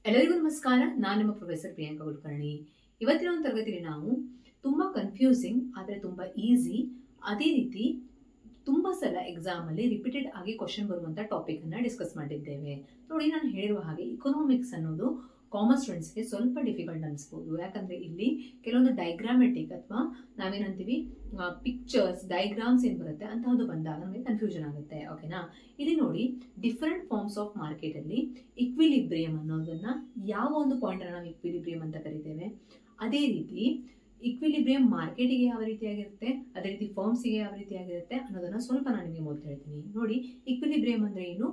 ಎಲ್ಲರಿಗೂ ನಮಸ್ಕಾರ. ನಾನು ನಿಮ್ಮ ಪ್ರೊಫೆಸರ್ ಪ್ರಿಯಾಂಕಾ ಕುಲಕರ್ಣಿ. ಇವತ್ತಿನ ಒಂದು ತರಗತಿಯಲ್ಲಿ ನಾವು ತುಂಬಾ ಕನ್ಫ್ಯೂಸಿಂಗ್ ಆದರೆ ತುಂಬಾ ಈಸಿ, ಅದೇ ರೀತಿ ತುಂಬಾ ಸಲ ಎಕ್ಸಾಮ್ ಅಲ್ಲಿ ರಿಪೀಟೆಡ್ ಆಗಿ ಕ್ವಶನ್ ಬರುವಂತ ಟಾಪಿಕ್ ಅನ್ನ ಡಿಸ್ಕಸ್ ಮಾಡಿದ್ದೇವೆ. ನೋಡಿ, ನಾನು ಹೇಳಿರುವ ಹಾಗೆ ಇಕನಾಮಿಕ್ಸ್ ಅನ್ನೋದು ಕಾಮರ್ಸ್ ಸ್ಟೂಡೆಂಟ್ಸ್ಗೆ ಸ್ವಲ್ಪ ಡಿಫಿಕಲ್ಟ್ ಅನಿಸ್ಬೋದು. ಯಾಕಂದ್ರೆ ಇಲ್ಲಿ ಕೆಲವೊಂದು ಡೈಗ್ರಾಮೆಟಿಕ್ ಅಥವಾ ನಾವೇನಂತೀವಿ ಪಿಕ್ಚರ್ಸ್ ಡೈಗ್ರಾಮ್ಸ್ ಏನ್ ಬರುತ್ತೆ ಅಂತಹದ್ದು ಬಂದಾಗ ನಮಗೆ ಕನ್ಫ್ಯೂಷನ್ ಆಗುತ್ತೆ. ಓಕೆನಾ? ಇಲ್ಲಿ ನೋಡಿ, ಡಿಫರೆಂಟ್ ಫಾರ್ಮ್ಸ್ ಆಫ್ ಮಾರ್ಕೆಟ್ ಅಲ್ಲಿ ಇಕ್ವಿಲಿಬ್ರಿಯಂ ಅನ್ನೋದನ್ನ ಯಾವ ಒಂದು ಪಾಯಿಂಟ್ ಅನ್ನ ನಾವು ಇಕ್ವಿಲಿಬ್ರಿಯಂ ಅಂತ ಕರಿತೇವೆ, ಅದೇ ರೀತಿ ಇಕ್ವಿಲಿಬ್ರಿಯಂ ಮಾರ್ಕೆಟಿಗೆ ಯಾವ ರೀತಿಯಾಗಿರುತ್ತೆ, ಅದೇ ರೀತಿ ಫರ್ಮ್ಸ್ಗೆ ಯಾವ ರೀತಿಯಾಗಿರುತ್ತೆ ಅನ್ನೋದನ್ನ ಸ್ವಲ್ಪ ನಾನು ನಿಮಗೆ ಮೊದಲು ಹೇಳ್ತೀನಿ. ನೋಡಿ, ಇಕ್ವಿಲಿಬ್ರಿಯಂ ಅಂದ್ರೆ ಏನು?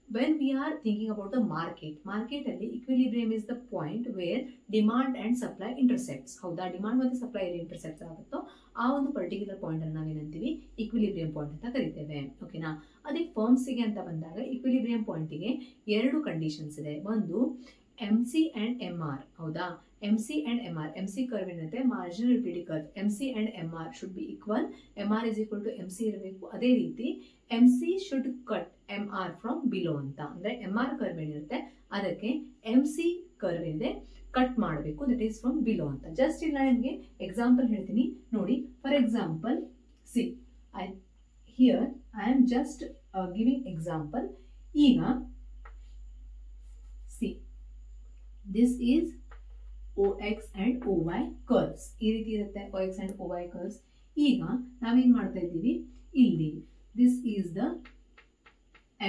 When we are thinking about the market ಅಲ್ಲಿ equilibrium is the point where demand and supply intersects. ಹೌದಾ? ಡಿಮಾಂಡ್ ಮತ್ತು ಸಪ್ಲೈ ಎಲ್ಲಿ ಇಂಟರ್ಸೆಕ್ಟ್ ಆಗುತ್ತೋ ಆ ಒಂದು ಪರ್ಟಿಕ್ಯುಲರ್ ಪಾಯಿಂಟ್ ಅನ್ನು ನಾವೇನಂತೀವಿ ಇಕ್ವಿಲಿಬ್ರಿಯಂ ಪಾಯಿಂಟ್ ಅಂತ ಕರಿತೇವೆ. ಓಕೆನಾ? ಅದೇ ಫರ್ಮ್ಸ್ಗೆ ಅಂತ ಬಂದಾಗ ಇಕ್ವಿಲಿಬ್ರಿಯಂ ಪಾಯಿಂಟ್ಗೆ ಎರಡು ಕಂಡೀಷನ್ಸ್ ಇದೆ. ಒಂದು MC and MR. ಹೌದಾ? MC and MR. MC curve ಏನಂತೆ marginal utility curve. MC and MR should be equal. MR is equal to MC ಇರಬೇಕು. ಅದೇ ರೀತಿ MC should cut MR from below ಅಂತ. ಅಂದ್ರೆ MR ಕರ್ವ್ ಏನಿರುತ್ತೆ ಅದಕ್ಕೆ MC ಕರ್ವ್ ಏನಿದೆ ಕಟ್ ಮಾಡಬೇಕು, ದಟ್ ಈಸ್ ಫ್ರಮ್ ಬಿಲೋ ಅಂತ. ಜಸ್ಟ್ ಇಲ್ಲ ನಿಮಗೆ ಎಕ್ಸಾಂಪಲ್ ಹೇಳ್ತೀನಿ ನೋಡಿ. For example, see here I am just giving example. ಈಗ C, this is OX and OY curves. ಈ ರೀತಿ ಇರುತ್ತೆ OX and OY curves. ಈಗ ನಾವೇನ್ ಮಾಡ್ತಾ ಇದ್ದೀವಿ ಇಲ್ಲಿ, this is the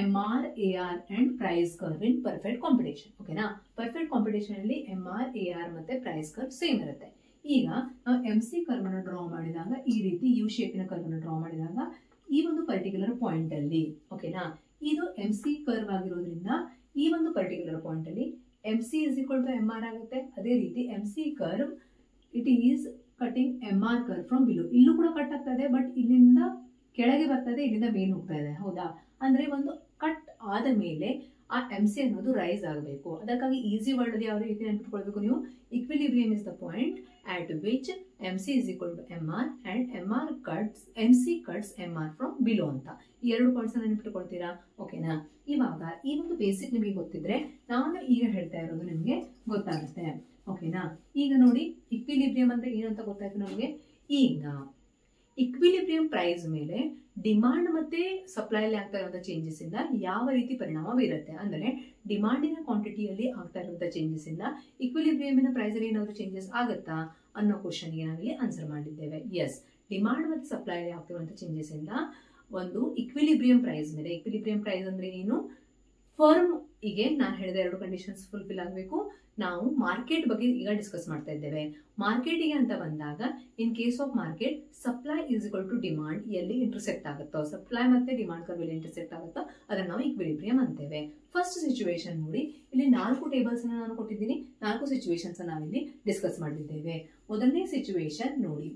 MR, AR and price curve in perfect competition. ಓಕೆನಾ? ಪರ್ಫೆಕ್ಟ್ ಕಾಂಪಿಟೇಷನ್ ಅಲ್ಲಿ MR, AR ಮತ್ತೆ ಪ್ರೈಸ್ ಕರ್ವ್ ಸೇಮ್ ಇರುತ್ತೆ. ಈಗ ನಾವು MC ಕರ್ವ್ ಅನ್ನು ಡ್ರಾ ಮಾಡಿದಾಗ ಈ ರೀತಿ ಯು ಶೇಪಿನ ಕರ್ವ್ ಅನ್ನು ಡ್ರಾ ಮಾಡಿದಾಗ ಈ ಒಂದು ಪರ್ಟಿಕ್ಯುಲರ್ ಪಾಯಿಂಟ್ ಅಲ್ಲಿ, ಓಕೆನಾ, ಇದು MC ಕರ್ವ್ ಆಗಿರೋದ್ರಿಂದ ಈ ಒಂದು ಪರ್ಟಿಕ್ಯುಲರ್ ಪಾಯಿಂಟ್ ಅಲ್ಲಿ MC is equal to MR ಆಗುತ್ತೆ. ಅದೇ ರೀತಿ MC curve it is cutting MR curve from below. ಇಲ್ಲೂ ಕೂಡ ಕಟ್ ಆಗ್ತಾ ಇದೆ, ಬಟ್ ಇಲ್ಲಿಂದ ಕೆಳಗೆ ಬರ್ತದೆ, ಇಲ್ಲಿಂದ ಮೇನ್ ಹೋಗ್ತಾ ಇದೆ. ಹೌದಾ? ಅಂದ್ರೆ ಒಂದು ಕಟ್ ಆದ ಮೇಲೆ ಆ MC ಅನ್ನೋದು ರೈಸ್ ಆಗಬೇಕು. ಅದಕ್ಕಾಗಿ ಈಸಿ ವರ್ಡ್ ಅಲ್ಲಿ ಯಾವ ರೀತಿ ನೆನಪಿಟ್ಕೊಳ್ಬೇಕು ನೀವು? Equilibrium is the point at which MC is equal to MR and MC cuts MR from below ಅಂತ. ಈ ಎರಡು ಪಾಯಿಂಟ್ಸ್ ನೆನಪಿಟ್ಕೊಳ್ತೀರಾ? ಓಕೆನಾ? ಇವಾಗ ಈ ಒಂದು ಬೇಸಿಕ್ ನಿಮಗೆ ಗೊತ್ತಿದ್ರೆ ನಾನು ಈಗ ಹೇಳ್ತಾ ಇರೋದು ನಿಮಗೆ ಗೊತ್ತಾಗುತ್ತೆ. ಓಕೆನಾ? ಈಗ ನೋಡಿ, ಇಕ್ವಿಲಿಬ್ರಿಯಂ ಅಂದ್ರೆ ಏನಂತ ಗೊತ್ತಾಯ್ತು ನಮಗೆ. ಈಗ ಇಕ್ವಿಲಿಬ್ರಿಯಂ ಪ್ರೈಸ್ ಮೇಲೆ ಡಿಮಾಂಡ್ ಮತ್ತೆ ಸಪ್ಲೈ ಅಲ್ಲಿ ಆಗ್ತಾ ಇರುವಂತಹ ಚೇಂಜಸ್ ಇಂದ ಯಾವ ರೀತಿ ಪರಿಣಾಮ ಬೀರುತ್ತೆ ಅಂದ್ರೆ, ಡಿಮಾಂಡಿನ ಕ್ವಾಂಟಿಟಿಯಲ್ಲಿ ಆಗ್ತಾ ಇರುವಂತಹ ಚೇಂಜಸ್ ಇಂದ ಇಕ್ವಿಲಿಬ್ರಿಯಂನ ಪ್ರೈಸ್ ಅಲ್ಲಿ ಏನಾದ್ರು ಚೇಂಜಸ್ ಆಗುತ್ತಾ ಅನ್ನೋ ಕ್ವಶನ್ ಗೆ ನಾವಿಲ್ಲಿ ಆನ್ಸರ್ ಮಾಡಿದ್ದೇವೆ. ಎಸ್, ಡಿಮಾಂಡ್ ಮತ್ತೆ ಸಪ್ಲೈ ಅಲ್ಲಿ ಆಗ್ತಿರುವಂತಹ ಚೇಂಜಸ್ ಇಂದ ಒಂದು ಇಕ್ವಿಲಿಬ್ರಿಯಂ ಪ್ರೈಸ್ ಮೇಲೆ, ಇಕ್ವಿಲಿಬ್ರಿಯಂ ಪ್ರೈಸ್ ಅಂದ್ರೆ ಏನು? ಫರ್ಮ್ ಗೆ ನಾನು ಹೇಳಿದ ಎರಡು ಕಂಡೀಷನ್ಸ್ ಫುಲ್ಫಿಲ್ ಆಗಬೇಕು. ನಾವು ಮಾರ್ಕೆಟ್ ಬಗ್ಗೆ ಈಗ ಡಿಸ್ಕಸ್ ಮಾಡ್ತಾ ಇದ್ದೇವೆ. ಮಾರ್ಕೆಟಿಗೆ ಅಂತ ಬಂದಾಗ in case of market supply is equal to demand ಎಲ್ಲಿ ಇಂಟರ್ಸೆಕ್ಟ್ ಆಗುತ್ತೋ, ಸಪ್ಲೈ ಮತ್ತೆ ಡಿಮಾಂಡ್ ಕರ್ವ್ ಎಲ್ಲಿ ಇಂಟರ್ಸೆಕ್ಟ್ ಆಗುತ್ತೋ ಅದನ್ನ ನಾವು ಇಕ್ವಿಲಿಬ್ರಿಯಂ ಅಂತೇವೆ. ಫಸ್ಟ್ ಸಿಚುವೇಶನ್ ನೋಡಿ, ಇಲ್ಲಿ 4 ಟೇಬಲ್ಸ್ ಅನ್ನ ನಾನು ಕೊಟ್ಟಿದ್ದೀನಿ, 4 ಸಿಚುವೇಶನ್ಸ್ ನಾವಿಲ್ಲಿ ಡಿಸ್ಕಸ್ ಮಾಡಿದ್ದೇವೆ. ಮೊದಲನೇ ಸಿಚುವೇಶನ್ ನೋಡಿ,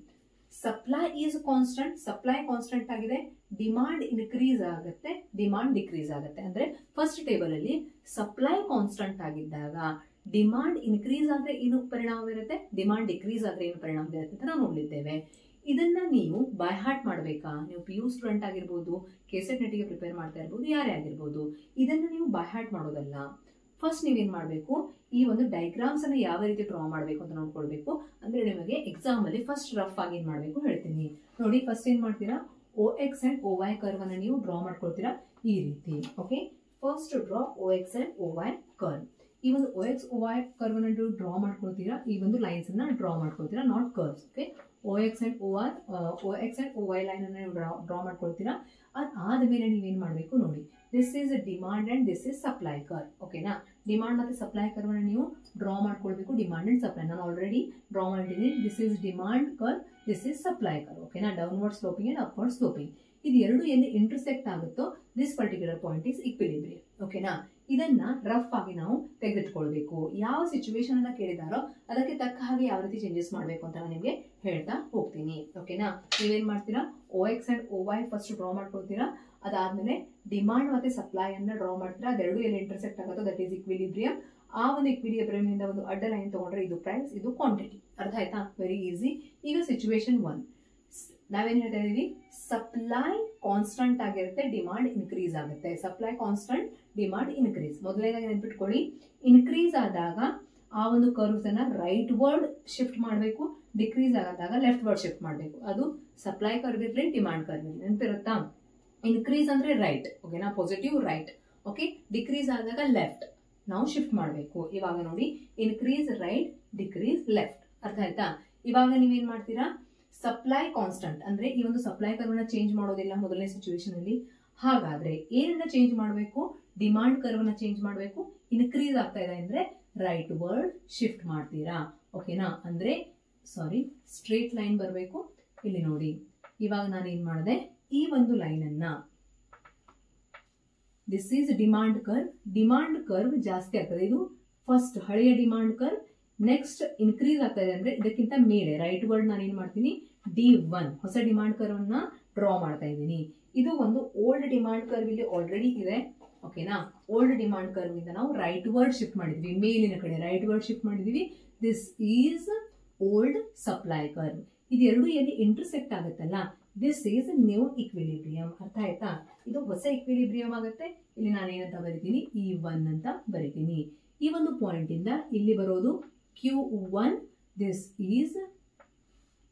supply is constant, supply constant ಆಗಿದೆ, ಡಿಮಾಂಡ್ ಇನ್ಕ್ರೀಸ್ ಆಗುತ್ತೆ, ಡಿಮಾಂಡ್ ಡಿಕ್ರೀಸ್ ಆಗುತ್ತೆ. ಅಂದ್ರೆ ಫಸ್ಟ್ ಟೇಬಲ್ ಅಲ್ಲಿ ಸಪ್ಲೈ ಕಾನ್ಸ್ಟೆಂಟ್ ಆಗಿದ್ದಾಗ ಡಿಮಾಂಡ್ ಇನ್ಕ್ರೀಸ್ ಆದ್ರೆ ಏನು ಪರಿಣಾಮ ಬೀರುತ್ತೆ, ಡಿಮಾಂಡ್ ಡಿಕ್ರೀಸ್ ಆದ್ರೆ ಏನು ಪರಿಣಾಮ ಬೀರುತ್ತೆ ಅಂತ ನಾವು ನೋಡಿದ್ದೇವೆ. ಇದನ್ನ ನೀವು ಬೈ ಹಾರ್ಟ್ ಮಾಡ್ಬೇಕಾ? ನೀವು PU ಸ್ಟೂಡೆಂಟ್ ಆಗಿರ್ಬೋದು, ಕೆಸೆಟ್ ನೆಟಿಗೆ ಪ್ರಿಪೇರ್ ಮಾಡ್ತಾ ಇರ್ಬೋದು, ಯಾರೇ ಆಗಿರ್ಬೋದು, ಇದನ್ನ ನೀವು ಬೈ ಹಾರ್ಟ್ ಮಾಡೋದಲ್ಲ. ಫಸ್ಟ್ ನೀವೇನ್ ಮಾಡ್ಬೇಕು, ಈ ಒಂದು ಡೈಗ್ರಾಮ್ಸ್ ಅನ್ನ ಯಾವ ರೀತಿ ಡ್ರಾ ಮಾಡ್ಬೇಕು ಅಂತ ನೋಡ್ಕೊಳ್ಬೇಕು. ಅಂದ್ರೆ ನಿಮಗೆ ಎಕ್ಸಾಮ್ ಅಲ್ಲಿ ಫಸ್ಟ್ ರಫ್ ಆಗಿ ಏನ್ ಮಾಡ್ಬೇಕು ಹೇಳ್ತೀನಿ ನೋಡಿ. ಫಸ್ಟ್ ಏನ್ ಮಾಡ್ತೀರಾ, OX and OY ಕರ್ವ್ ಅನ್ನ ನೀವು ಡ್ರಾ ಮಾಡ್ಕೊಳ್ತೀರಾ ಈ ರೀತಿ. Okay, first draw OX and OY curve. ಈ ಒಂದು OX OY ಕರ್ವ್ ಅನ್ನ ಡ್ರಾ ಮಾಡ್ಕೊಳ್ತೀರಾ, ಈ ಒಂದು ಲೈನ್ಸ್ ಅನ್ನ ಡ್ರಾ ಮಾಡ್ಕೊಳ್ತೀರಾ, not curves. Okay, OX and OY line ಅನ್ನ ಡ್ರಾ ಮಾಡ್ಕೊಳ್ತೀರಾ. ಅದಾದ್ಮೇಲೆ ನೀವೇನ್ ಮಾಡ್ಬೇಕು ನೋಡಿ, this is demand and this is supply curve. ಓಕೆನಾ? ಡಿಮಾಂಡ್ ಮತ್ತೆ ಸಪ್ಲೈ ಕರ್ವ್ ಅನ್ನ ನೀವು ಡ್ರಾ ಮಾಡ್ಕೊಳ್ಬೇಕು. ಡಿಮಾಂಡ್ ಅಂಡ್ ಸಪ್ಲೈ ನಾನು ಆಲ್ರೆಡಿ ಡ್ರಾ ಮಾಡಿದ್ದೀನಿ. This is demand curve, this is supply curve. ಓಕೆನಾ? Downward sloping and upward sloping. ಇದು ಎರಡು ಎಲ್ಲಿ ಇಂಟರ್ಸೆಕ್ಟ್ ಆಗುತ್ತೋ this particular point is equilibrium. ಓಕೆನಾ? ಇದನ್ನ ರಫ್ ಆಗಿ ನಾವು ತೆಗೆದಿಟ್ಕೊಳ್ಬೇಕು. ಯಾವ ಸಿಚುವೇಶನ್ ಅನ್ನ ಕೇಳಿದಾರೋ ಅದಕ್ಕೆ ತಕ್ಕ ಹಾಗೆ ಯಾವ ರೀತಿ ಚೇಂಜಸ್ ಮಾಡ್ಬೇಕು ಅಂತ ನಾನು ನಿಮಗೆ ಹೇಳ್ತಾ ಹೋಗ್ತೀನಿ. ಓಕೆನಾ? ನೀವೇನ್ ಮಾಡ್ತೀರಾ, OX and OY first draw ಮಾಡ್ಕೊಳ್ತೀರಾ. ಅದಾದ್ಮೇಲೆ ಡಿಮಾಂಡ್ ಮತ್ತೆ ಸಪ್ಲೈ ಅನ್ನ ಡ್ರಾ ಮಾಡ್ತೀರಾ. ಅದೆರಡು ಎಲ್ಲಿ ಇಂಟರ್ಸೆಕ್ಟ್ ಆಗುತ್ತೋ ದಟ್ ಈಸ್ ಇಕ್ವಿಲಿಬ್ರಿಯಂ. ಆ ಒಂದು ಇಕ್ವಿಲಿಬ್ರಿಯಂ ಇಂದ ಒಂದು ಅಡ್ಡ ಲೈನ್ ತಗೊಂಡ್ರೆ ಇದು ಪ್ರೈಸ್, ಇದು ಕ್ವಾಂಟಿಟಿ. ಅರ್ಥ ಆಯ್ತಾ? Very easy. ಈಗ ಸಿಚುವೇಶನ್ 1 ನಾವೇನ್ ಹೇಳ್ತಾ ಇದೀವಿ, ಸಪ್ಲೈ ಕಾನ್ಸ್ಟೆಂಟ್ ಆಗಿರುತ್ತೆ, ಡಿಮಾಂಡ್ ಇನ್ಕ್ರೀಸ್ ಆಗುತ್ತೆ. Supply constant, demand increase. ಮೊದಲನೇದಾಗಿ ನೆನ್ಪಿಟ್ಕೊಳ್ಳಿ, ಇನ್ಕ್ರೀಸ್ ಆದಾಗ ಆ ಒಂದು ಕರ್ವ್ಸ್ ಅನ್ನ ರೈಟ್ ವರ್ಡ್ ಶಿಫ್ಟ್ ಮಾಡಬೇಕು, ಡಿಕ್ರೀಸ್ ಆದಾಗ ಲೆಫ್ಟ್ ವರ್ಡ್ ಶಿಫ್ಟ್ ಮಾಡಬೇಕು. ಅದು ಸಪ್ಲೈ ಕರ್ವ್ ಇರ್ಲಿ, ಡಿಮಾಂಡ್ ಕರ್ವ್ ಇರ್ಲಿ. ನೆನಪಿರುತ್ತಾ? ಇನ್ಕ್ರೀಸ್ ಅಂದ್ರೆ ರೈಟ್, ಓಕೆನಾ, ಪಾಸಿಟಿವ್ ರೈಟ್. ಓಕೆ, ಡಿಕ್ರೀಸ್ ಆದಾಗ ಲೆಫ್ಟ್ ನಾವು ಶಿಫ್ಟ್ ಮಾಡಬೇಕು. ಇವಾಗ ನೋಡಿ, ಇನ್ಕ್ರೀಸ್ ರೈಟ್, ಡಿಕ್ರೀಸ್ ಲೆಫ್ಟ್. ಅರ್ಥ ಆಯ್ತಾ? ಇವಾಗ ನೀವೇನ್ ಮಾಡ್ತೀರಾ, ಸಪ್ಲೈ ಕಾನ್ಸ್ಟಂಟ್ ಅಂದ್ರೆ ಈ ಒಂದು ಸಪ್ಲೈ ಕರ್ವ್ ನ ಚೇಂಜ್ ಮಾಡೋದಿಲ್ಲ ಮೊದಲನೇ ಸಿಚುವೇಶನ್ ಅಲ್ಲಿ. ಹಾಗಾದ್ರೆ ಏನನ್ನ ಚೇಂಜ್ ಮಾಡಬೇಕು? ಡಿಮಾಂಡ್ ಕರ್ವ್ ನ ಚೇಂಜ್ ಮಾಡಬೇಕು. ಇನ್ಕ್ರೀಸ್ ಆಗ್ತಾ ಇದೆ ಅಂದ್ರೆ ರೈಟ್ ವರ್ಡ್ ಶಿಫ್ಟ್ ಮಾಡ್ತೀರಾ. ಓಕೆನಾ? ಅಂದ್ರೆ ಸ್ಟ್ರೇಟ್ ಲೈನ್ ಬರಬೇಕು. ಇಲ್ಲಿ ನೋಡಿ, ಇವಾಗ ನಾನು ಏನ್ ಮಾಡಿದೆ, ಈ ಒಂದು ಲೈನ್ ಅನ್ನ, this is demand curve. Demand curve ಜಾಸ್ತಿ ಆಗ್ತದೆ, ಇದು ಫಸ್ಟ್ ಹಳೆಯ ಡಿಮಾಂಡ್ ಕರ್ವ್. ನೆಕ್ಸ್ಟ್ ಇನ್ಕ್ರೀಸ್ ಆಗ್ತಾ ಇದೆ ಅಂದ್ರೆ ಇದಕ್ಕಿಂತ ಮೇಲೆ ರೈಟ್ ವರ್ಡ್ ನಾನು ಏನ್ ಮಾಡ್ತೀನಿ, D1 ಹೊಸ ಡಿಮಾಂಡ್ ಕರ್ವ್ ಅನ್ನ ಡ್ರಾ ಮಾಡ್ತಾ ಇದ್ದೀನಿ. ಇದು ಒಂದು ಓಲ್ಡ್ ಡಿಮಾಂಡ್ ಕರ್ವ್ ಇಲ್ಲಿ ಆಲ್ರೆಡಿ ಇದೆ. ಓಕೆನಾ? ಓಲ್ಡ್ ಡಿಮಾಂಡ್ ಕರ್ವ್ ಇಂದ ನಾವು ರೈಟ್ ವರ್ಡ್ ಶಿಫ್ಟ್ ಮಾಡಿದ್ವಿ, ಮೇಲಿನ ಕಡೆ ರೈಟ್ ವರ್ಡ್ ಶಿಫ್ಟ್ ಮಾಡಿದ್ವಿ. This is old supply curve. ಇದೆರಡು ಎಲ್ಲಿ ಇಂಟರ್ಸೆಕ್ಟ್ ಆಗುತ್ತಲ್ಲ, ದಿಸ್ ಈಸ್ ನ್ಯೂ ಇಕ್ವಿಲಿಬ್ರಿಯಂ. ಅರ್ಥ ಆಯ್ತಾ? ಇದು ಹೊಸ ಇಕ್ವಿಲಿಬ್ರಿಯಂ ಆಗುತ್ತೆ. ಇಲ್ಲಿ ನಾನು ಏನಂತ ಬರಿತೀನಿ, E1 ಅಂತ ಬರಿತೀನಿ. ಈ ಒಂದು ಪಾಯಿಂಟ್ ಇಂದ ಇಲ್ಲಿ ಬರೋದು Q1, ದಿಸ್ ಈಸ್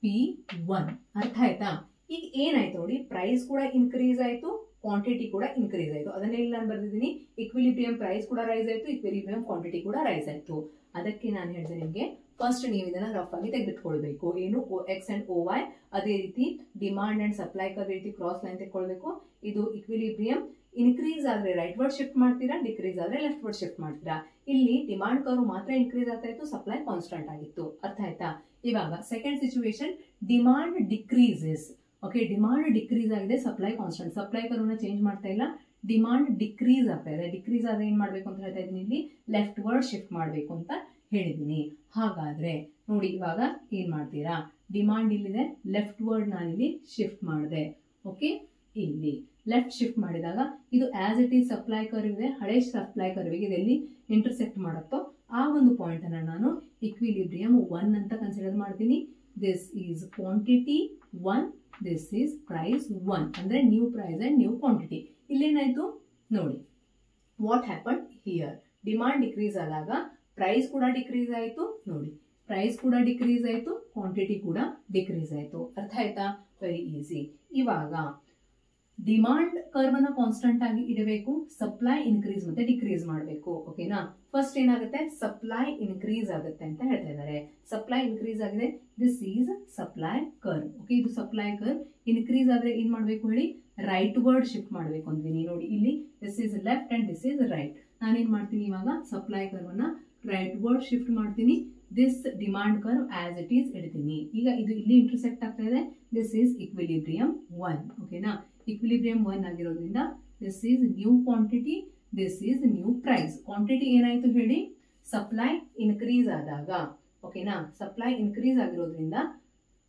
P1. ಅರ್ಥ ಆಯ್ತಾ? ಈಗ ಏನಾಯ್ತು ನೋಡಿ, ಪ್ರೈಸ್ ಕೂಡ ಇನ್ಕ್ರೀಸ್ ಆಯ್ತು, ಕ್ವಾಂಟಿಟಿ ಕೂಡ ಇನ್ಕ್ರೀಸ್ ಆಯ್ತು. ಅದನ್ನೇ ಇಲ್ಲಿ ನಾನು ಬರ್ದಿದ್ದೀನಿ, ಇಕ್ವಿಲಿಬ್ರಿಯಂ ಪ್ರೈಸ್ ಕೂಡ ರೈಸ್ ಆಯ್ತು, ಇಕ್ವಿಲಿಬ್ರಿಯಂ ಕ್ವಾಂಟಿಟಿ ಕೂಡ ರೈಸ್ ಆಯ್ತು. ಅದಕ್ಕೆ ನಾನು ಹೇಳಿದೆ ನಿಮಗೆ, ಫಸ್ಟ್ ನೀವು ಇದನ್ನ ರಫ್ ಆಗಿ ತೆಗೆದುಕೊಳ್ಬೇಕು. ಏನು, OX ಅಂಡ್ OY. ಅದೇ ರೀತಿ ಡಿಮಾಂಡ್ ಅಂಡ್ ಸಪ್ಲೈ ಕರ್ವ್ ರೀತಿ ಕ್ರಾಸ್ ಲೈನ್ ತೆಗೆದುಕೊಳ್ಬೇಕು. ಇದು ಇಕ್ವಿಲಿಬ್ರಿಯಂ. ಇನ್ಕ್ರೀಸ್ ಆದ್ರೆ ರೈಟ್ ವರ್ಡ್ ಶಿಫ್ಟ್ ಮಾಡ್ತೀರಾ, ಡಿಕ್ರೀಸ್ ಆದ್ರೆ ಲೆಫ್ಟ್ ವರ್ಡ್ ಶಿಫ್ಟ್ ಮಾಡ್ತೀರಾ. ಇಲ್ಲಿ ಡಿಮಾಂಡ್ ಕರ್ವ್ ಮಾತ್ರ ಇನ್ಕ್ರೀಸ್ ಆಗ್ತಾ ಇತ್ತು, ಸಪ್ಲೈ ಕಾನ್ಸ್ಟೆಂಟ್ ಆಗಿತ್ತು. ಅರ್ಥ ಆಯ್ತಾ? ಇವಾಗ second situation, demand decreases. Okay, demand decrease ಆಗಿದೆ, ಸಪ್ಲೈ ಕಾನ್ಸ್ಟೆಂಟ್. ಸಪ್ಲೈ ಕರ್ವ್ ನ ಚೇಂಜ್ ಮಾಡ್ತಾ ಇಲ್ಲ, ಡಿಮಾಂಡ್ ಡಿಕ್ರೀಸ್ ಆಗ್ತಾ ಇದೆ. ಡಿಕ್ರೀಸ್ ಆದ್ರೆ ಏನ್ ಮಾಡ್ಬೇಕು ಅಂತ ಹೇಳ್ತಾ ಇದ್ದೀನಿ, ಇಲ್ಲಿ ಲೆಫ್ಟ್ ವರ್ಡ್ ಶಿಫ್ಟ್ ಮಾಡ್ಬೇಕು ಅಂತ ಹೇಳಿದೀನಿ. ಹಾಗಾದ್ರೆ ನೋಡಿ, ಇವಾಗ ಏನ್ ಮಾಡ್ತೀರಾ, ಡಿಮಾಂಡ್ ಇಲ್ಲಿದೆ, ಲೆಫ್ಟ್ ವರ್ಡ್ ನಾನಿಲ್ಲಿ ಶಿಫ್ಟ್ ಮಾಡಿದೆ. ಓಕೆ, ಇಲ್ಲಿ ಲೆಫ್ಟ್ ಶಿಫ್ಟ್ ಮಾಡಿದಾಗ ಇದು as it is supply curve ಇದೆ, ಹಳೆ ಸಪ್ಲೈ ಕರ್ವಿಗೆ ಇದೆಲ್ಲಿ ಇಂಟರ್ಸೆಕ್ಟ್ ಮಾಡುತ್ತೋ ಆ ಒಂದು ಪಾಯಿಂಟ್ ಅನ್ನ ನಾನು ಇಕ್ವಿಲಿಬ್ರಿಯಂ 1 ಅಂತ ಕನ್ಸಿಡರ್ ಮಾಡ್ತೀನಿ. This is quantity 1, this is price 1. ಅಂದ್ರೆ new price and new quantity. ಇಲ್ಲೇನಾಯ್ತು ನೋಡಿ, what happen here, demand decrease ಆದಾಗ ಪ್ರೈಸ್ ಕೂಡ ಡಿಕ್ರೀಸ್ ಆಯ್ತು. ನೋಡಿ, ಪ್ರೈಸ್ ಕೂಡ ಡಿಕ್ರೀಸ್ ಆಯ್ತು, ಕ್ವಾಂಟಿಟಿ ಕೂಡ ಡಿಕ್ರೀಸ್ ಆಯ್ತು. ಅರ್ಥ ಆಯ್ತಾ? Very easy. ಇವಾಗ ಡಿಮಾಂಡ್ ಕರ್ವ್ ಅನ್ನ ಕಾನ್ಸ್ಟೆಂಟ್ ಆಗಿ ಇಡಬೇಕು, ಸಪ್ಲೈ ಇನ್ಕ್ರೀಸ್ ಮತ್ತೆ ಡಿಕ್ರೀಸ್ ಮಾಡಬೇಕು. ಓಕೆನಾ? ಫಸ್ಟ್ ಏನಾಗುತ್ತೆ, ಸಪ್ಲೈ ಇನ್ಕ್ರೀಸ್ ಆಗುತ್ತೆ ಅಂತ ಹೇಳ್ತಾ ಇದ್ದಾರೆ. ಸಪ್ಲೈ ಇನ್ಕ್ರೀಸ್ ಆಗಿದೆ, this is supply curve. Okay, ಇದು ಸಪ್ಲೈ ಕರ್ವ್. ಇನ್ಕ್ರೀಸ್ ಆದ್ರೆ ಏನ್ ಮಾಡ್ಬೇಕು ಹೇಳಿ, ರೈಟ್ ವರ್ಡ್ ಶಿಫ್ಟ್ ಮಾಡ್ಬೇಕು ಅಂದ್ವಿ. ನೋಡಿ, ಇಲ್ಲಿ this is left and this is right. ನಾನೇನ್ ಮಾಡ್ತೀನಿ, ಇವಾಗ ಸಪ್ಲೈ ಕರ್ವ್ ಅನ್ನ ರೈಟ್ ವರ್ಡ್ ಶಿಫ್ಟ್ ಮಾಡ್ತೀನಿ. This demand curve as it is ಇಡ್ತೀನಿ. ಈಗ ಇದು ಇಲ್ಲಿ ಇಂಟರ್ಸೆಕ್ಟ್ ಆಗ್ತಾ ಇದೆ, ದಿಸ್ ಈಸ್ ಇಕ್ವಿಲಿಬ್ರಿಯಂ 1. ಓಕೆನಾ? ಇಕ್ವಿಲಿಬ್ರಿಯಂ 1 ಆಗಿರೋದ್ರಿಂದ this is new quantity, this is new price. Quantity ಏನಾಯ್ತು ಹೇಳಿ, ಸಪ್ಲೈ ಇನ್ಕ್ರೀಸ್ ಆದಾಗ. ಓಕೆನಾ? ಸಪ್ಲೈ ಇನ್ಕ್ರೀಸ್ ಆಗಿರೋದ್ರಿಂದ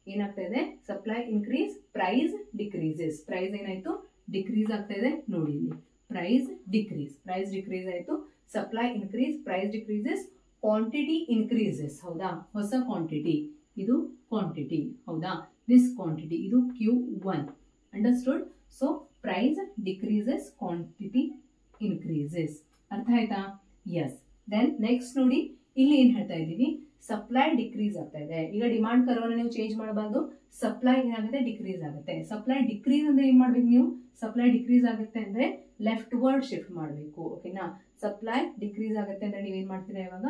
ಏನಾಗ್ತಾ ಇದೆ, supply increase, price decreases. Price ಏನಾಯ್ತು, ಡಿಕ್ರೀಸ್ ಆಗ್ತಾ ಇದೆ. ನೋಡಿ, ಇಲ್ಲಿ ಪ್ರೈಸ್ ಡಿಕ್ರೀಸ್ ಆಯ್ತು, supply increase, price decreases, quantity increases. ಹೌದಾ? ಹೊಸ ಕ್ವಾಂಟಿಟಿ, ಇದು ಕ್ವಾಂಟಿಟಿ. ಹೌದಾ? ದಿಸ್ ಕ್ವಾಂಟಿಟಿ, ಇದು Q1. Understood? So price decreases, quantity increases. ಅರ್ಥ ಆಯ್ತಾ? ಎಸ್. ದೆನ್ ನೆಕ್ಸ್ಟ್ ನೋಡಿ, ಇಲ್ಲಿ ಏನ್ ಹೇಳ್ತಾ ಇದ್ದೀವಿ, ಸಪ್ಲೈ ಡಿಕ್ರೀಸ್ ಆಗ್ತಾ ಇದೆ. ಈಗ ಡಿಮಾಂಡ್ ಕರ್ವ್ ಅನ್ನು ನೀವು ಚೇಂಜ್ ಮಾಡಬಾರ್ದು, ಸಪ್ಲೈ ಏನಾಗುತ್ತೆ, ಡಿಕ್ರೀಸ್ ಆಗುತ್ತೆ. ಸಪ್ಲೈ ಡಿಕ್ರೀಸ್ ಅಂದ್ರೆ ಏನ್ ಮಾಡ್ಬೇಕು ನೀವು, ಸಪ್ಲೈ ಡಿಕ್ರೀಸ್ ಆಗುತ್ತೆ ಅಂದ್ರೆ ಲೆಫ್ಟ್ ವರ್ಡ್ ಶಿಫ್ಟ್ ಮಾಡಬೇಕು. ಓಕೆನಾ? ಸಪ್ಲೈ ಡಿಕ್ರೀಸ್ ಆಗುತ್ತೆ ಅಂದ್ರೆ ನೀವೇನ್ ಮಾಡ್ತೀರಾ, ಇವಾಗ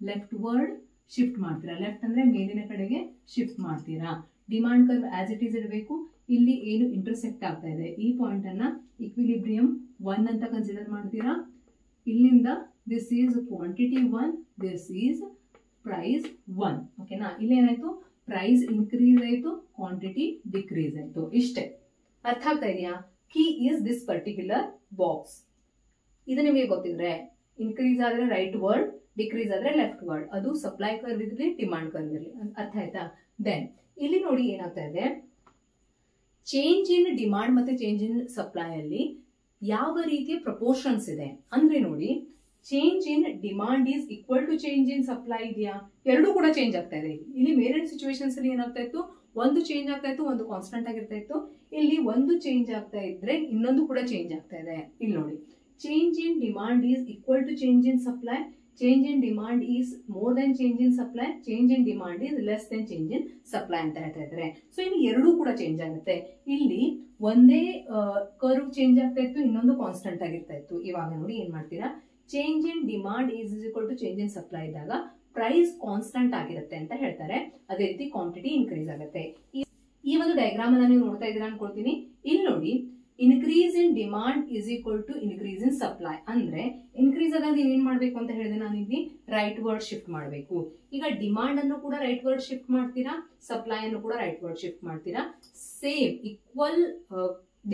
ಲೆಫ್ಟ್ ವರ್ಡ್ ಶಿಫ್ಟ್ ಮಾಡ್ತೀರಾ. ಲೆಫ್ಟ್ ಅಂದ್ರೆ ಮೇಲಿನ ಕಡೆಗೆ ಶಿಫ್ಟ್ ಮಾಡ್ತೀರಾ. Demand curve as it is ಇಡಬೇಕು. ಇಲ್ಲಿ ಏನು ಇಂಟರ್ಸೆಕ್ಟ್ ಆಗ್ತಾ ಇದೆ, ಈ ಪಾಯಿಂಟ್ ಅನ್ನ ಇಕ್ವಿಲಿಬ್ರಿಯಂ 1 ಅಂತ ಕನ್ಸಿಡರ್ ಮಾಡ್ತೀರಾ. ಇಲ್ಲಿಂದ this is quantity 1, this is price 1. ಓಕೆನಾ? ಇಲ್ಲಿ ಏನಾಯ್ತು, ಪ್ರೈಸ್ ಇನ್ಕ್ರೀಸ್ ಆಯ್ತು, ಕ್ವಾಂಟಿಟಿ ಡಿಕ್ರೀಸ್ ಆಯ್ತು. ಇಷ್ಟೇ. ಅರ್ಥ ಆಗ್ತಾ ಇದೆಯಾ? Key is this particular box. ಇದು ನಿಮಗೆ ಗೊತ್ತಿದ್ರೆ, ಇನ್ಕ್ರೀಸ್ ಆದ್ರೆ ರೈಟ್ ವರ್ಡ್, ಡಿಕ್ರೀಸ್ ಆದ್ರೆ ಲೆಫ್ಟ್ ವರ್ಡ್. ಅದು ಸಪ್ಲೈ ಕರ್ವ್ ಇರಲಿ, ಡಿಮಾಂಡ್ ಕರ್ವ್ ಇರಲಿ. ಅರ್ಥ ಆಯ್ತಾ? ದೆನ್ ಇಲ್ಲಿ ನೋಡಿ ಏನಾಗ್ತಾ ಇದೆ, ಚೇಂಜ್ ಇನ್ ಡಿಮಾಂಡ್ ಮತ್ತೆ ಚೇಂಜ್ ಇನ್ ಸಪ್ಲೈ ಅಲ್ಲಿ ಯಾವ ರೀತಿಯ ಪ್ರಪೋರ್ಷನ್ಸ್ ಇದೆ ಅಂದ್ರೆ ನೋಡಿ, change in demand is equal to change in supply ಇದೆಯಾ? ಎರಡೂ ಕೂಡ ಚೇಂಜ್ ಆಗ್ತಾ ಇದೆ. ಇಲ್ಲಿ ಮೇಲಿನ ಸಿಚುವೇಶನ್ಸ್ ಅಲ್ಲಿ ಏನಾಗ್ತಾ ಇತ್ತು, ಒಂದು ಚೇಂಜ್ ಆಗ್ತಾ ಇತ್ತು, ಒಂದು ಕಾನ್ಸ್ಟೆಂಟ್ ಆಗಿರ್ತಾ ಇತ್ತು. ಇಲ್ಲಿ ಒಂದು ಚೇಂಜ್ ಆಗ್ತಾ ಇದ್ರೆ ಇನ್ನೊಂದು ಕೂಡ ಚೇಂಜ್ ಆಗ್ತಾ ಇದೆ. ಇಲ್ಲಿ ನೋಡಿ, change in demand is equal to change in supply, change in demand is more than change in supply, change in demand is less than change in supply ಅಂತ ಹೇಳ್ತಾ ಇದ್ದಾರೆ. ಸೊ ಇಲ್ಲಿ ಎರಡೂ ಕೂಡ ಚೇಂಜ್ ಆಗುತ್ತೆ. ಇಲ್ಲಿ ಒಂದೇ ಕರ್ವ್ ಚೇಂಜ್ ಆಗ್ತಾ ಇತ್ತು, ಇನ್ನೊಂದು ಕಾನ್ಸ್ಟೆಂಟ್ ಆಗಿರ್ತಾ ಇತ್ತು. ಇವಾಗ ನೋಡಿ ಏನ್ ಮಾಡ್ತೀರಾ, change in demand is equal to change in supply ಇದ್ದಾಗ ಪ್ರೈಸ್ ಕಾನ್ಸ್ಟೆಂಟ್ ಆಗಿರುತ್ತೆ ಅಂತ ಹೇಳ್ತಾರೆ. ಅದೇ ರೀತಿ ಕ್ವಾಂಟಿಟಿ ಇನ್ಕ್ರೀಸ್ ಆಗುತ್ತೆ. ಈ ಒಂದು ಡಯಾಗ್ರಾಮ್ ಅನ್ನ ನೀವು ನೋಡ್ತಾ ಇದ್ದೀರಾ ಅನ್ಕೊಳ್ತೀನಿ. ಇಲ್ಲಿ ನೋಡಿ, increase in demand is equal to increase in supply. ಅಂದ್ರೆ ಇನ್ಕ್ರೀಸ್ ಆದಾಗ ನೀವು ಏನ್ ಮಾಡ್ಬೇಕು ಅಂತ ಹೇಳಿದ್ರೆ, ನಾನು ಇಲ್ಲಿ ರೈಟ್ ವರ್ಡ್ ಶಿಫ್ಟ್ ಮಾಡಬೇಕು. ಈಗ ಡಿಮಾಂಡ್ ಅನ್ನು ಕೂಡ ರೈಟ್ ವರ್ಡ್ ಶಿಫ್ಟ್ ಮಾಡ್ತೀರಾ, ಸಪ್ಲೈ ಅನ್ನು ಕೂಡ ರೈಟ್ ವರ್ಡ್ ಶಿಫ್ಟ್ ಮಾಡ್ತೀರಾ. ಸೇಮ್ ಈಕ್ವಲ್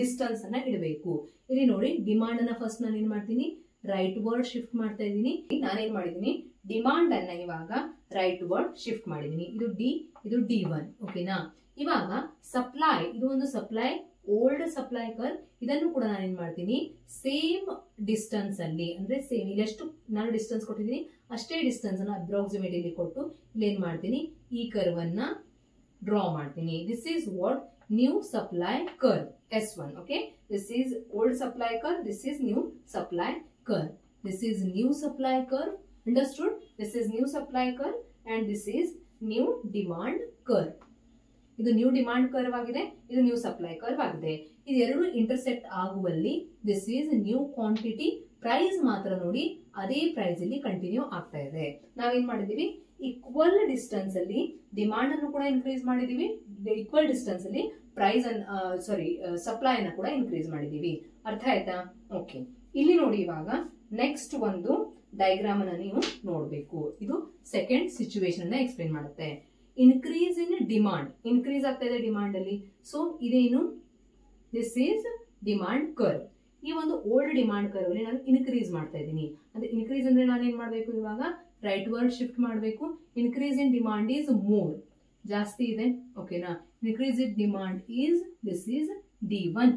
ಡಿಸ್ಟೆನ್ಸ್ ಅನ್ನ ಇಡಬೇಕು. ಇಲ್ಲಿ ನೋಡಿ, ಡಿಮಾಂಡ್ ಅನ್ನ ಫಸ್ಟ್ ನಾನು ಏನ್ ಮಾಡ್ತೀನಿ, ರೈಟ್ ವರ್ಡ್ ಶಿಫ್ಟ್ ಮಾಡ್ತಾ ಇದ್ದೀನಿ. ನಾನೇನ್ ಮಾಡಿದೀನಿ, ಡಿಮಾಂಡ್ ಅನ್ನ ಇವಾಗ ರೈಟ್ ವರ್ಡ್ ಶಿಫ್ಟ್ ಮಾಡಿದೀನಿ. ಇದು ಡಿ, ಇದು D1. ಓಕೆನಾ. ಇವಾಗ ಸಪ್ಲೈ, ಇದು ಒಂದು ಸಪ್ಲೈ, ಓಲ್ಡ್ ಸಪ್ಲೈ ಕರ್ವ್. ಇದನ್ನು ಕೂಡ ನಾನು ಏನ್ ಮಾಡ್ತೀನಿ, ಸೇಮ್ ಡಿಸ್ಟೆನ್ಸ್ ಅಲ್ಲಿ, ಅಂದ್ರೆ ಸೇಮ್ ಇಲ್ಲೆಷ್ಟು ನಾನು ಡಿಸ್ಟೆನ್ಸ್ ಕೊಟ್ಟಿದ್ದೀನಿ ಅಷ್ಟೇ ಡಿಸ್ಟೆನ್ಸ್ ಅನ್ನ ಅಪ್ರಾಕ್ಸಿಮೇಟ್ ಇಲ್ಲಿ ಕೊಟ್ಟು ಇಲ್ಲಿ ಏನ್ ಮಾಡ್ತೀನಿ, ಈ ಕರ್ವ್ ಅನ್ನ ಡ್ರಾ ಮಾಡ್ತೀನಿ. This is what new supply curve S1. Okay, this is old supply curve, this is new supply curve. This is new supply curve. Understood? This is new supply curve and this is new demand curve. ಇದು new demand curve ಆಗಿದೆ, ಇದು new supply curve ಆಗಿದೆ. ಇದೆರಡು intersect ಆಗುವಲ್ಲಿ this is new quantity. Price ಮಾತ್ರ ನೋಡಿ ಅದೇ price ಇಲ್ಲಿ ಕಂಟಿನ್ಯೂ ಆಗ್ತಾ ಇದೆ. ನಾವೇನ್ ಮಾಡಿದೀವಿ, ಈಕ್ವಲ್ ಡಿಸ್ಟೆನ್ಸ್ ಅಲ್ಲಿ ಡಿಮಾಂಡ್ ಅನ್ನು ಕೂಡ ಇನ್ಕ್ರೀಸ್ ಮಾಡಿದೀವಿ, ಈಕ್ವಲ್ ಡಿಸ್ಟೆನ್ಸ್ ಅಲ್ಲಿ ಪ್ರೈಸ್ ಸಪ್ಲೈ ಅನ್ನು ಕೂಡ ಇನ್ಕ್ರೀಸ್ ಮಾಡಿದೀವಿ. ಅರ್ಥ ಆಯ್ತಾ? ಓಕೆ, ಇಲ್ಲಿ ನೋಡಿ, ಇವಾಗ ನೆಕ್ಸ್ಟ್ ಒಂದು ಡಯಾಗ್ರಾಮ್ ಅನ್ನ ನೀವು ನೋಡಬೇಕು. ಇದು ಸೆಕೆಂಡ್ ಸಿಚುವೇಶನ್ ಅನ್ನ ಎಕ್ಸ್ಪ್ಲೇನ್ ಮಾಡುತ್ತೆ. ಇನ್ಕ್ರೀಸ್ ಇನ್ ಡಿಮಾಂಡ್, ಇನ್ಕ್ರೀಸ್ ಆಗ್ತಾ ಇದೆ ಡಿಮಾಂಡ್ ಅಲ್ಲಿ. ಸೊ ಇದೇನು, ದಿಸ್ ಈಸ್ ಡಿಮಾಂಡ್ ಕರ್ವ್. ಈ ಒಂದು ಓಲ್ಡ್ ಡಿಮಾಂಡ್ ಕರ್ವ್ ಅಲ್ಲಿ ನಾನು ಇನ್ಕ್ರೀಸ್ ಮಾಡ್ತಾ ಇದ್ದೀನಿ. ಅಂದ್ರೆ ಇನ್ಕ್ರೀಸ್ ಅಂದ್ರೆ ನಾನು ಏನ್ ಮಾಡ್ಬೇಕು, ಇವಾಗ ರೈಟ್ ವರ್ಡ್ ಶಿಫ್ಟ್ ಮಾಡಬೇಕು. Increase in demand is more, ಜಾಸ್ತಿ ಇದೆ. ಓಕೆನಾ. Increase in demand is, this is D1.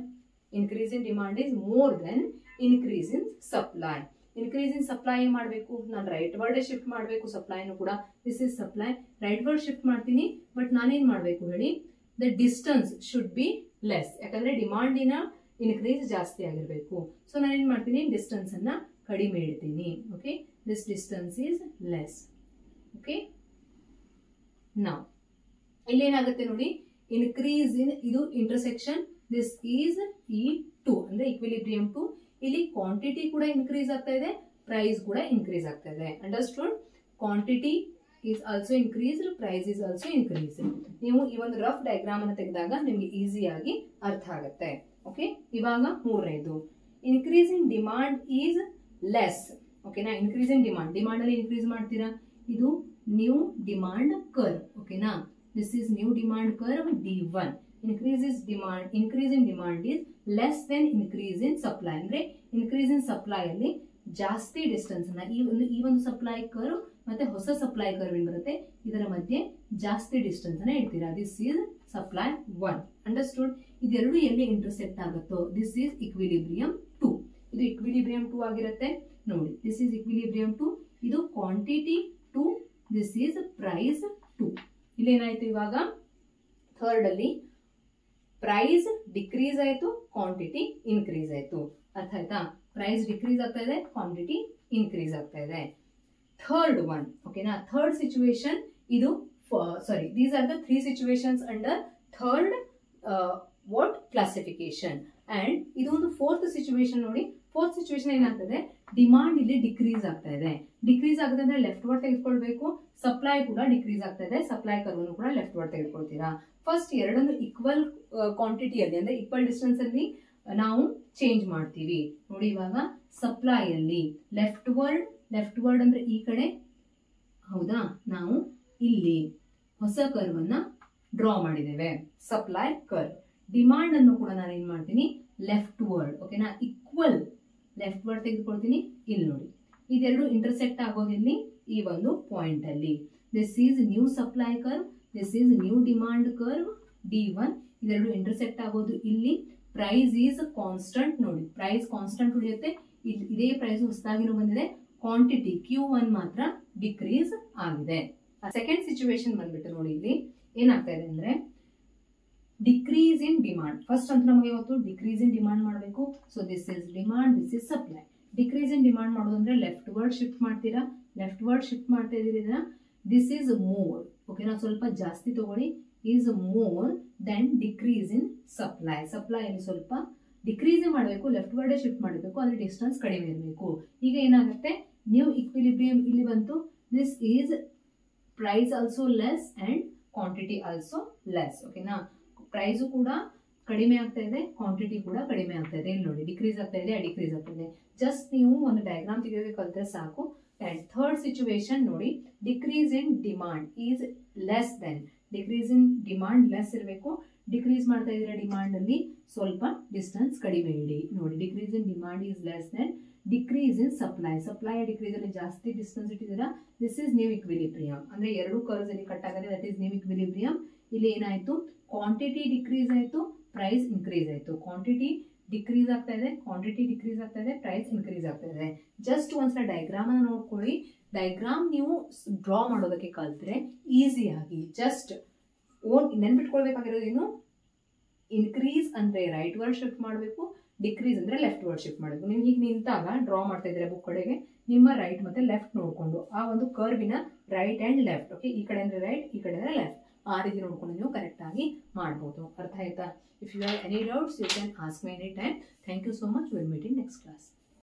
Increase in demand is more than increase in supply. Increase in supply ಏನ್ ಮಾಡಬೇಕು, ನಾನು ರೈಟ್ ವರ್ಡ್ ಶಿಫ್ಟ್ ಮಾಡಬೇಕು. ಸಪ್ಲೈನು ಕೂಡ this is supply, right word shift ಮಾಡ್ತೀನಿ. But ನಾನೇನ್ ಮಾಡಬೇಕು ಹೇಳಿ, the distance should be less. ಯಾಕಂದ್ರೆ ಡಿಮಾಂಡಿನ ಇನ್ಕ್ರೀಸ್ ಜಾಸ್ತಿ ಆಗಿರ್ಬೇಕು. ಸೊ ನಾನೇನ್ ಮಾಡ್ತೀನಿ, ಡಿಸ್ಟೆನ್ಸ್ ಅನ್ನ ಕಡಿಮೆ ಇಡ್ತೀನಿ. Okay, this distance is less. Okay, ನಾವು ಇಲ್ಲಿ ಏನಾಗುತ್ತೆ ನೋಡಿ, ಇನ್ಕ್ರೀಸ್ ಇನ್, ಇದು ಇಂಟರ್ಸೆಕ್ಷನ್, ದಿಸ್ ಈಸ್ E2 ಅಂದ್ರೆ ಇಕ್ವಿಲಿಬ್ರಿಯಂ 2. ಇಲ್ಲಿ ಕ್ವಾಂಟಿಟಿ ಕೂಡ ಇನ್ಕ್ರೀಸ್ ಆಗ್ತಾ ಇದೆ, ಪ್ರೈಸ್ ಕೂಡ ಇನ್ಕ್ರೀಸ್ ಆಗ್ತಾ ಇದೆ. Understood? Quantity is also increased, price is also increase. ನೀವು ಈ ಒಂದು ರಫ್ ಡಯಾಗ್ರಾಮ್ ಅನ್ನು ತೆಗೆದಾಗ ನಿಮ್ಗೆ ಈಸಿಯಾಗಿ ಅರ್ಥ ಆಗುತ್ತೆ. ಓಕೆ, ಇವಾಗ ಮೂರನೇದು, increase in demand is less. ಓಕೆನಾ. ಇನ್ಕ್ರೀಸ್ ಇನ್ ಡಿಮಾಂಡ್, ಡಿಮಾಂಡ್ ಅಲ್ಲಿ ಇನ್ಕ್ರೀಸ್ ಮಾಡ್ತೀರಾ. ಇದು ನ್ಯೂ ಡಿಮಾಂಡ್ ಕರ್ವ್. ಓಕೆನಾ. This is new demand curve D1. increase in demand is less than increase in supply. ಅಂದ್ರೆ increase in supply ಅಲ್ಲಿ ಜಾಸ್ತಿ distance ಅನ್ನ, ಈ ಒಂದು ಸಪ್ಲೈ ಕರ್ವ್ ಮತ್ತೆ ಹೊಸ ಸಪ್ಲೈ ಕರ್ವ್ ಏನ್ ಬರುತ್ತೆ, ಇದರ ಮಧ್ಯೆ ಜಾಸ್ತಿ ಡಿಸ್ಟೆನ್ಸ್ ಅನ್ನ ಇಡ್ತೀರಾ. This is supply 1. ಅಂಡರ್ಸ್ಟೂಡ್? ಇದೆರಡು ಎಲ್ಲಿ ಇಂಟರ್ಸೆಕ್ಟ್ ಆಗುತ್ತೋ, ದಿಸ್ ಈಸ್ ಇಕ್ವಿಲಿಬ್ರಿಯಂ 2. ಇದು ಇಕ್ವಿಲಿಬ್ರಿಯಂ 2 ಆಗಿರುತ್ತೆ. ನೋಡಿ, ದಿಸ್ ಈಸ್ ಇಕ್ವಿಲಿಬ್ರಿಯಂ 2, ಇದು ಕ್ವಾಂಟಿಟಿ 2, ದಿಸ್ ಈಸ್ ಪ್ರೈಸ್ 2. ಇಲ್ಲಿ ಏನಾಯ್ತು, ಇವಾಗ ಥರ್ಡ್ ಅಲ್ಲಿ ಪ್ರೈಸ್ ಡಿಕ್ರೀಸ್ ಆಯ್ತು, ಕ್ವಾಂಟಿಟಿ ಇನ್ಕ್ರೀಸ್ ಆಯ್ತು. ಅರ್ಥ ಆಯ್ತಾ? ಪ್ರೈಸ್ ಡಿಕ್ರೀಸ್ ಆಗ್ತಾ ಇದೆ, ಕ್ವಾಂಟಿಟಿ ಇನ್ಕ್ರೀಸ್ ಆಗ್ತಾ ಇದೆ. Third one. ಓಕೆನಾ. ಥರ್ಡ್ ಸಿಚುವೇಶನ್ ಇದು, sorry, these are the 3 situations under third what classification. And ಇದು ಒಂದು ಫೋರ್ತ್ ಸಿಚುವೇಶನ್. ನೋಡಿ, ಫೋರ್ತ್ ಸಿಚುವೇಶನ್ ಏನಾಗ್ತದೆ, ಡಿಮಾಂಡ್ ಇಲ್ಲಿ ಡಿಕ್ರೀಸ್ ಆಗ್ತಾ ಇದೆ. ಡಿಕ್ರೀಸ್ ಆಗುತ್ತೆ ಅಂದ್ರೆ ಲೆಫ್ಟ್ ವರ್ಡ್ ತೆಗೆದುಕೊಳ್ಬೇಕು. ಸಪ್ಲೈ ಕೂಡ ಡಿಕ್ರೀಸ್ ಆಗ್ತಾ ಇದೆ, ಸಪ್ಲೈ ಕರ್ವ್ ಕೂಡ ಲೆಫ್ಟ್ ವರ್ಡ್ ತೆಗೆದುಕೊಳ್ತೀರಾ. ಫಸ್ಟ್ ಎರಡನ್ನು ಈಕ್ವಲ್ ಕ್ವಾಂಟಿಟಿಯಲ್ಲಿ ಅಂದ್ರೆ ಈಕ್ವಲ್ ಡಿಸ್ಟೆನ್ಸ್ ಅಲ್ಲಿ ನಾವು ಚೇಂಜ್ ಮಾಡ್ತೀವಿ. ನೋಡಿ, ಇವಾಗ ಸಪ್ಲೈ ಅಲ್ಲಿ ಲೆಫ್ಟ್ ವರ್ಡ್ ಅಂದ್ರೆ ಈ ಕಡೆ, ಹೌದಾ. ನಾವು ಇಲ್ಲಿ ಹೊಸ ಕರ್ವ್ ಅನ್ನ ಡ್ರಾ ಮಾಡಿದ್ದೇವೆ, ಸಪ್ಲೈ ಕರ್ವ್. ಡಿಮಾಂಡ್ ಅನ್ನು ಕೂಡ ನಾನು ಏನ್ ಮಾಡ್ತೀನಿ, ಲೆಫ್ಟ್ ವರ್ಡ್. ಓಕೆನಾ. ಈಕ್ವಲ್ ಲೆಫ್ಟ್ ವರ್ಡ್ ತೆಗೆದುಕೊಳ್ತೀನಿ. ಇಲ್ಲಿ ನೋಡಿ, ಇದೆರಡು ಇಂಟರ್ಸೆಕ್ಟ್ ಆಗೋದಿಲ್ಲಿ ಈ ಒಂದು ಪಾಯಿಂಟ್ ಅಲ್ಲಿ. This is new supply curve, this is new demand curve D1. ಇದೆರಡು ಇಂಟರ್ಸೆಕ್ಟ್ ಆಗೋದು ಇಲ್ಲಿ. Price is constant. ನೋಡಿ, ಪ್ರೈಸ್ ಕಾನ್ಸ್ಟಂಟ್ ಉಳಿಯುತ್ತೆ. ಇದೇ ಪ್ರೈಸ್ ಹೊಸದಾಗಿನೂ ಬಂದಿದೆ. ಕ್ವಾಂಟಿಟಿ Q1 ಮಾತ್ರ ಡಿಕ್ರೀಸ್ ಆಗಿದೆ. ಸೆಕೆಂಡ್ ಸಿಚುವೇಶನ್ ಬಂದ್ಬಿಟ್ಟು ನೋಡಿ, ಇಲ್ಲಿ ಏನಾಗ್ತಾ ಇದೆ ಅಂದ್ರೆ ಡಿಕ್ರೀಸ್ ಇನ್ ಡಿಮಾಂಡ್. ಫಸ್ಟ್ ಅಂತ ನಮಗೆ ಇವತ್ತು ಡಿಕ್ರೀಸ್ ಇನ್ ಡಿಮಾಂಡ್ ಮಾಡಬೇಕು. So this is demand, this is supply. Decrease in demand ಮಾಡೋದು ಅಂದ್ರೆ ಲೆಫ್ಟ್ ವರ್ಡ್ ಶಿಫ್ಟ್ ಮಾಡ್ತೀರಾ, ಲೆಫ್ಟ್ ವರ್ಡ್ ಶಿಫ್ಟ್ ಮಾಡ್ತಾ ಇದೀರಿ ಇದನ್ನ. ದಿಸ್ ಈಸ್ ಮೋರ್, ಓಕೆನಾ, ಸ್ವಲ್ಪ ಜಾಸ್ತಿ ತಗೊಳ್ಳಿ. Is more than decrease in supply. Supply ಅಲ್ಲಿ ಸ್ವಲ್ಪ ಡಿಕ್ರೀಸ್ ಮಾಡಬೇಕು, ಲೆಫ್ಟ್ ವರ್ಡ್ ಶಿಫ್ಟ್ ಮಾಡಬೇಕು, ಅದ್ರ ಡಿಸ್ಟೆನ್ಸ್ ಕಡಿಮೆ ಇರಬೇಕು. ಈಗ ಏನಾಗುತ್ತೆ, ನ್ಯೂ ಇಕ್ವಿಲಿಬ್ರಿಯಂ ಇಲ್ಲಿ ಬಂತು. This is price also less and quantity also less, ಓಕೆನಾ. ಪ್ರೈಸು ಕೂಡ ಕಡಿಮೆ ಆಗ್ತಾ ಇದೆ, ಕ್ವಾಂಟಿಟಿ ಕೂಡ ಕಡಿಮೆ ಆಗ್ತಾ ಇದೆ. ಇಲ್ಲಿ ನೋಡಿ ಡಿಕ್ರೀಸ್ ಆಗ್ತಾ ಇದೆ, ಡಿಕ್ರೀಸ್ ಆಗ್ತಾ ಇದೆ. ಜಸ್ಟ್ ನೀವು ಒಂದು ಡಯಾಗ್ರಾಮ್ ತೆಗೆಯೋಕೆ ಕಲಿತ್ರೆ ಸಾಕು. ಅಂಡ್ ಥರ್ಡ್ ಸಿಚುವೇಶನ್ ನೋಡಿ, decrease in demand is less than. Decrease in demand less ಇರಬೇಕು, ಡಿಕ್ರೀಸ್ ಮಾಡ್ತಾ ಇದ್ರೆ ಡಿಮಾಂಡ್ ಅಲ್ಲಿ ಸ್ವಲ್ಪ ಡಿಸ್ಟೆನ್ಸ್ ಕಡಿಮೆ ಇಡಿ. ನೋಡಿ decrease in demand is less than decrease in supply. Supply decrease ಅಲ್ಲಿ ಜಾಸ್ತಿ ಡಿಸ್ಟೆನ್ಸ್ ಇಟ್ಟಿದ್ದೀರಾ. This is new equilibrium. ಅಂದ್ರೆ ಎರಡು ಕರ್ವ್ಸ್ ಅಲ್ಲಿ ಕಟ್ ಆಗಿದೆ, ದಟ್ ಈಸ್ ನ್ಯೂ ಇಕ್ವಿಲಿಬ್ರಿಯಂ. ಇಲ್ಲಿ ಏನಾಯ್ತು, ಕ್ವಾಂಟಿಟಿ ಡಿಕ್ರೀಸ್ ಆಯ್ತು, ಪ್ರೈಸ್ ಇನ್ಕ್ರೀಸ್ ಆಯ್ತು. ಕ್ವಾಂಟಿಟಿ ಡಿಕ್ರೀಸ್ ಆಗ್ತಾ ಇದೆ, ಕ್ವಾಂಟಿಟಿ ಡಿಕ್ರೀಸ್ ಆಗ್ತಾ ಇದೆ, ಪ್ರೈಸ್ ಇನ್ಕ್ರೀಸ್ ಆಗ್ತಾ ಇದೆ. ಜಸ್ಟ್ ಒಂದ್ಸಲ ಡಯಾಗ್ರಾಮ್ ಅನ್ನ ನೋಡ್ಕೊಳ್ಳಿ. ಡಯಾಗ್ರಾಮ್ ನೀವು ಡ್ರಾ ಮಾಡೋದಕ್ಕೆ ಕಲ್ತ್ರೆ ಈಸಿಯಾಗಿ ಜಸ್ಟ್ ನೆನ್ಪಿಟ್ಕೊಳ್ಬೇಕಾಗಿರೋದೇನು, ಇನ್ಕ್ರೀಸ್ ಅಂದ್ರೆ ರೈಟ್ ವರ್ಡ್ ಶಿಫ್ಟ್ ಮಾಡಬೇಕು, ಡಿಕ್ರೀಸ್ ಅಂದ್ರೆ ಲೆಫ್ಟ್ ವರ್ಡ್ ಶಿಫ್ಟ್ ಮಾಡಬೇಕು. ನೀವು ಹೀಗೆ ನಿಂತಾಗ ಡ್ರಾ ಮಾಡ್ತಾ ಇದ್ರೆ ಬುಕ್ ಕಡೆಗೆ ನಿಮ್ಮ ರೈಟ್ ಮತ್ತೆ ಲೆಫ್ಟ್ ನೋಡ್ಕೊಂಡು ಆ ಒಂದು ಕರ್ವಿನ ರೈಟ್ ಅಂಡ್ ಲೆಫ್ಟ್, ಓಕೆ, ಈ ಕಡೆ ಅಂದ್ರೆ ರೈಟ್, ಈ ಕಡೆ ಅಂದ್ರೆ ಲೆಫ್ಟ್, ಆ ರೀತಿ ನೋಡ್ಕೊಂಡು ನೀವು ಕರೆಕ್ಟ್ ಆಗಿ ಮಾಡ್ಬೋದು. ಅರ್ಥ ಆಯ್ತಾ? If you have any doubts you can ask me any time. Thank you so much. Will meet in next class.